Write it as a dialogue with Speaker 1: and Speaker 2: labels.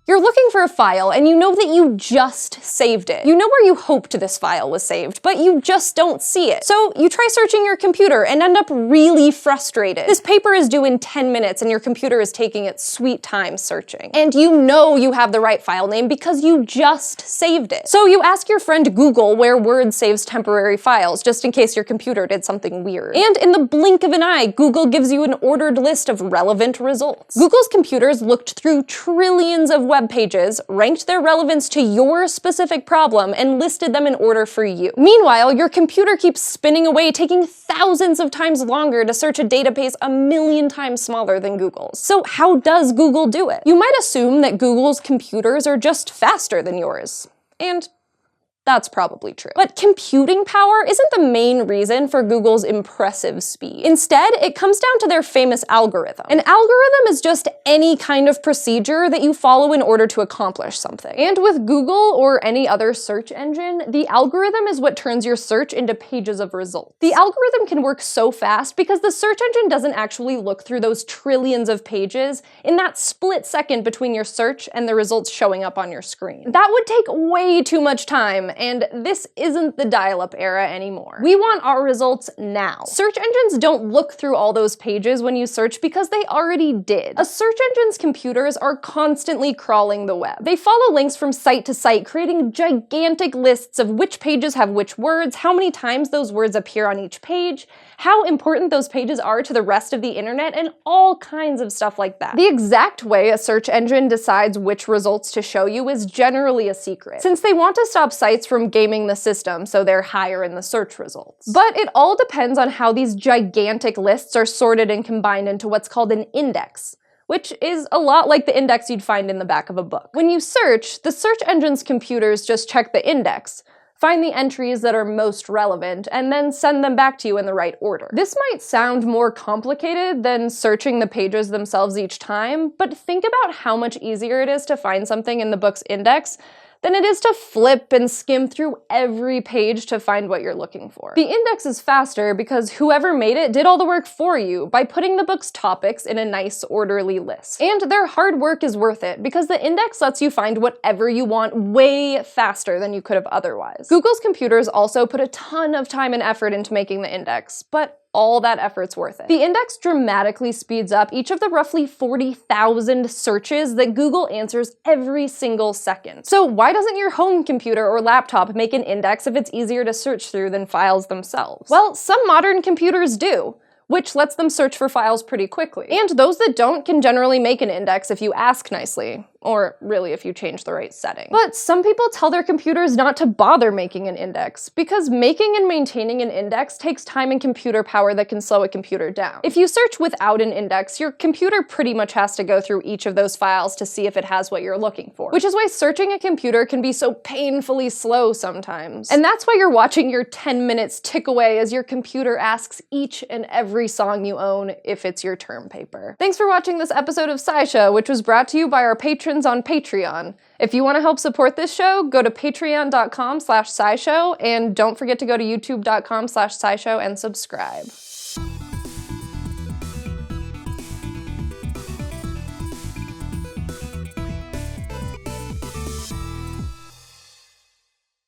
Speaker 1: You're looking for a file, and you know that you just saved it. You know where you hoped this file was saved, but you just don't see it. So you try searching your computer and end up really frustrated. This paper is due in 10 minutes, and your computer is taking its sweet time searching. And you know you have the right file name because you just saved it. So you ask your friend Google where Word saves temporary files, just in case your computer did something weird. And in the blink of an eye, Google gives you an ordered list of relevant results. Google's computers looked through trillions of web pages, ranked their relevance to your specific problem, and listed them in order for you. Meanwhile, your computer keeps spinning away, taking thousands of times longer to search a database 1,000,000 times smaller than Google's. So how does Google do it? You might assume that Google's computers are just faster than yours. And that's probably true. But computing power isn't the main reason for Google's impressive speed. Instead, it comes down to their famous algorithm. An algorithm is just any kind of procedure that you follow in order to accomplish something. And with Google or any other search engine, the algorithm is what turns your search into pages of results. The algorithm can work so fast because the search engine doesn't actually look through those trillions of pages in that split second between your search and the results showing up on your screen. That would take way too much time, and this isn't the dial-up era anymore. We want our results now. Search engines don't look through all those pages when you search because they already did. A search engine's computers are constantly crawling the web. They follow links from site to site, creating gigantic lists of which pages have which words, how many times those words appear on each page, how important those pages are to the rest of the internet, and all kinds of stuff like that. The exact way a search engine decides which results to show you is generally a secret, since they want to stop sites from gaming the system so they're higher in the search results. But it all depends on how these gigantic lists are sorted and combined into what's called an index, which is a lot like the index you'd find in the back of a book. When you search, the search engine's computers just check the index, find the entries that are most relevant, and then send them back to you in the right order. This might sound more complicated than searching the pages themselves each time, but think about how much easier it is to find something in the book's index than it is to flip and skim through every page to find what you're looking for. The index is faster because whoever made it did all the work for you by putting the book's topics in a nice, orderly list. And their hard work is worth it because the index lets you find whatever you want way faster than you could have otherwise. Google's computers also put a ton of time and effort into making the index, but all that effort's worth it. The index dramatically speeds up each of the roughly 40,000 searches that Google answers every single second. So why doesn't your home computer or laptop make an index if it's easier to search through than files themselves? Well, some modern computers do, which lets them search for files pretty quickly. And those that don't can generally make an index if you ask nicely. Or really if you change the right setting. But some people tell their computers not to bother making an index, because making and maintaining an index takes time and computer power that can slow a computer down. If you search without an index, your computer pretty much has to go through each of those files to see if it has what you're looking for. Which is why searching a computer can be so painfully slow sometimes. And that's why you're watching your 10 minutes tick away as your computer asks each and every song you own if it's your term paper. Thanks for watching this episode of SciShow, which was brought to you by our patrons on Patreon. If you want to help support this show, go to patreon.com/scishow, and don't forget to go to youtube.com/scishow and subscribe.